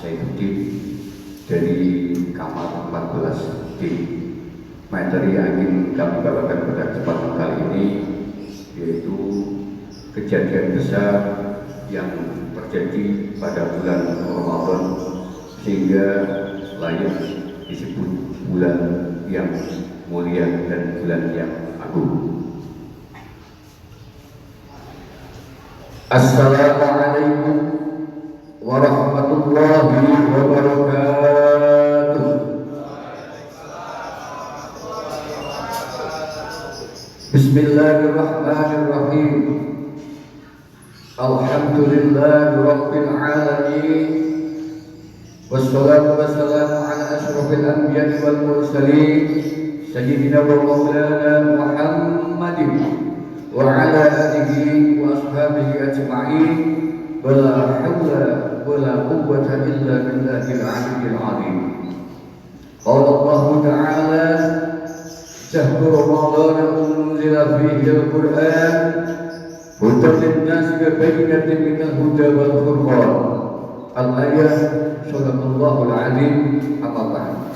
Saifuddin dari kamar 14D. Materi yang ingin kami bawakan pada kesempatan kali ini yaitu kejadian besar yang terjadi pada bulan Ramadan sehingga layak disebut bulan yang mulia dan bulan yang agung. Assalamualaikum warahmatullahi wabarakatuh. Bismillahirrahmanirrahim. Alhamdulillahi rabbil alamin. Wassalatu wassalamu ala asyrafil anbiya'i wal mursalin sayyidina wa maulana Muhammadin wa ala alihi wa ashabihi ajma'in. Wala hawla wala quwwata illa billahil aliyyil azim. Qala Allah ta'ala شهر رمضان أنزل فيه القرآن هدى للناس وبينة من الهدى والفرقان. Al-ayat Sadaqallahul Azim. Amma ba'd.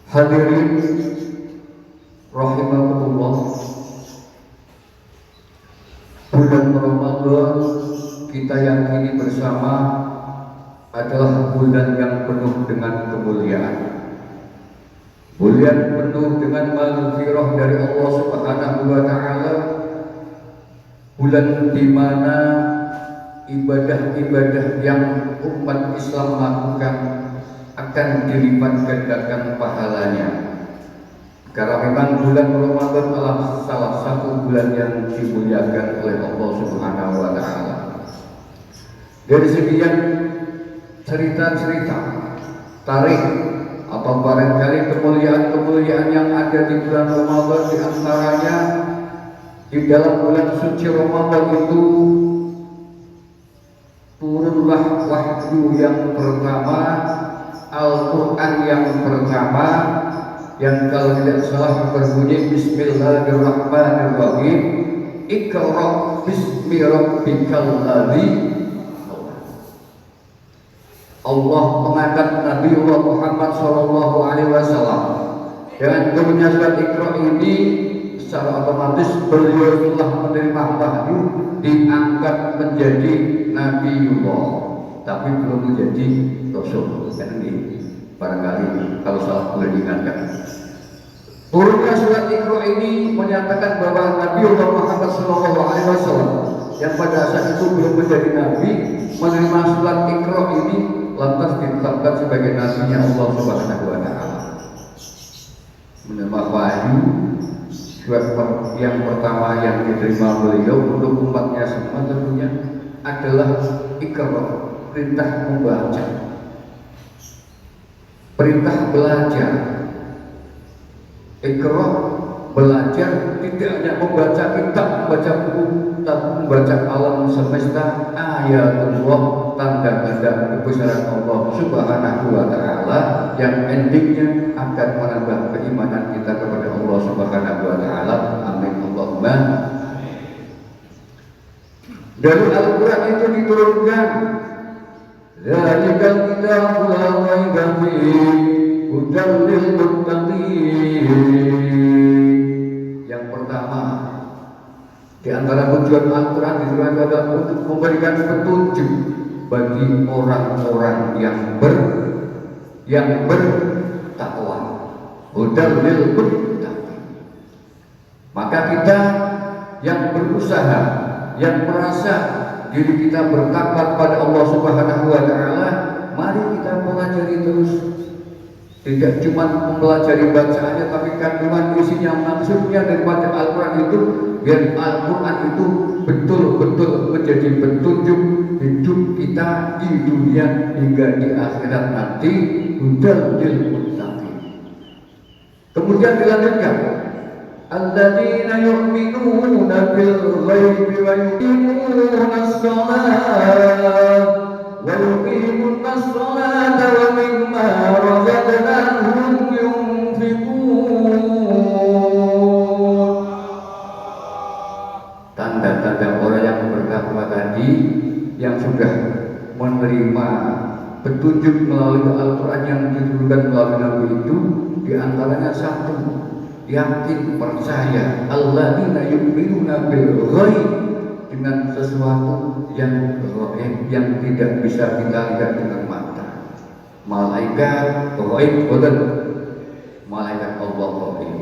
Hadirin rahimakumullah, bulan Ramadan kita yakini bersama adalah bulan yang penuh dengan kemuliaan, bulan penuh dengan maghfirah dari Allah Subhanahu wa taala, bulan di mana ibadah-ibadah yang umat Islam lakukan akan dilipat gandakan pahalanya. Karena memang bulan Ramadan adalah salah satu bulan yang dimuliakan oleh Allah Subhanahu wa taala. Dari sekian cerita-cerita, tarik atau barangkali kemuliaan-kemuliaan yang ada di bulan Ramadan, di antaranya di dalam bulan suci Ramadan itu turunlah wahyu yang pertama, Al-Quran yang pertama, yang kalau tidak salah berbunyi Bismillahirrahmanirrahim. Iqra bismi rabbikal ladzi. Allah mengangkat Nabi Muhammad SAW dengan turunnya surat Iqra ini, secara otomatis beliau telah menerima wahyu, diangkat menjadi Nabiullah, tapi belum menjadi Rasul. Kan ini barangkali kalau salah boleh diingatkan. Turunnya surat Iqra ini menyatakan bahwa Nabi Muhammad SAW yang pada saat itu belum menjadi Nabi menerima surat Iqra ini, lantas ditetapkan sebagai nabinya Allah Subhanahu wa taala. Menerima wahyu, surat yang pertama yang diterima beliau untuk umatnya semua tentunya adalah Iqra, perintah membaca, perintah belajar. Iqra, belajar, tidak hanya membaca kitab, membaca buku, tapi membaca alam semesta, ayatullah, tanda-tanda kebesaran Allah Subhanahu wa taala yang endingnya akan menambah keimanan kita kepada Allah Subhanahu wa taala. Amin Allahumma. Dari Al-Quran itu diturunkan Zalikal kitabu la raiba fihi hudan lil muttaqin. Yang pertama di antara tujuan Al-Quran diturunkan adalah untuk memberikan petunjuk bagi orang-orang yang bertakwa. Hudan lil muttaqin. Maka kita yang berusaha, yang merasa diri kita bertakwa pada Allah Subhanahu wa taala, mari kita pelajari terus. Tidak cuma mempelajari bacaannya, tapi kandungan isinya, maksudnya daripada Al-Quran itu, biar Al-Quran itu betul-betul menjadi petunjuk hidup kita di dunia hingga di akhirat nanti. Hudal lil muttaqin. Kemudian dilanjutkan, alladzina yu'minuna bil ghaibi wa yuqimuna as-salata wa yuqimuna as-salata wa mimma razaqnahum yunfiqun. Tanda-tanda orang yang bertakwa tadi, yang sudah menerima petunjuk melalui Al-Quran yang diturunkan melalui Nabi itu diantaranya satu, yakin percaya alladzina yu'minuna bil ghaib, dengan sesuatu yang gaib yang tidak bisa kita lihat dengan mata. Malaikat gaib, betul. Malaikat Allah gaib.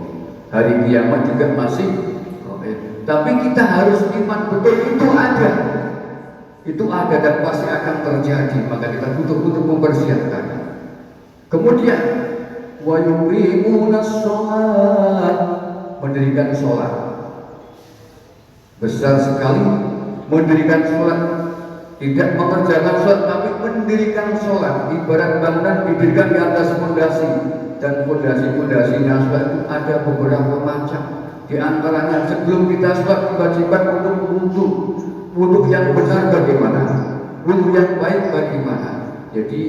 Hari kiamat juga masih gaib. Tapi kita harus iman betul itu ada. Itu ada dan pasti akan terjadi, maka kita butuh untuk mempersiapkan. Kemudian wa yuqimunas shalah, mendirikan sholat. Besar sekali mendirikan sholat, tidak mengerjakan sholat tapi mendirikan sholat. Ibarat bangunan didirikan di atas fondasi, dan fondasi-fondasinya sholat itu ada beberapa macam. Di antaranya sebelum kita sholat kewajiban untuk wudhu yang benar bagaimana, wudhu yang baik bagaimana. Jadi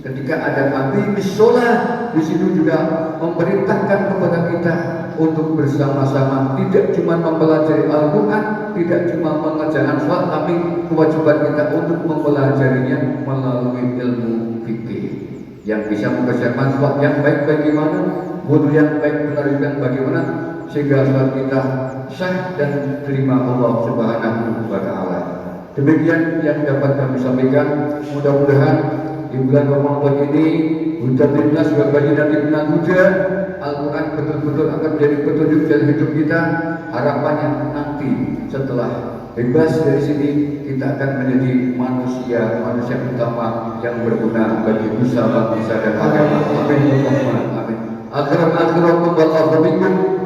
ketika ada nabi sholat, di situ juga memerintahkan kepada kita untuk bersama-sama, tidak cuma mempelajari Al-Quran, tidak cuma mengerjakan sholat, tapi kewajiban kita untuk mempelajarinya melalui ilmu fikih yang bisa mengerjakan sholat yang baik bagaimana, wudhu yang baik benar bagaimana, sehingga sholat kita sah dan terima Allah Subhanahu wa Ta'ala. Demikian yang dapat kami sampaikan. Mudah-mudahan di bulan Ramadan ini hujan lintas bagi nanti huja Al-Quran betul-betul akan menjadi petunjuk dalam hidup kita. Harapannya nanti setelah bebas dari sini kita akan menjadi manusia utama yang berguna bagi bangsa dan agama. Amin. Amin.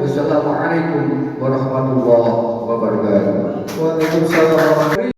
Wassalamualaikum warahmatullahi wabarakatuh. Waalaikumsalam.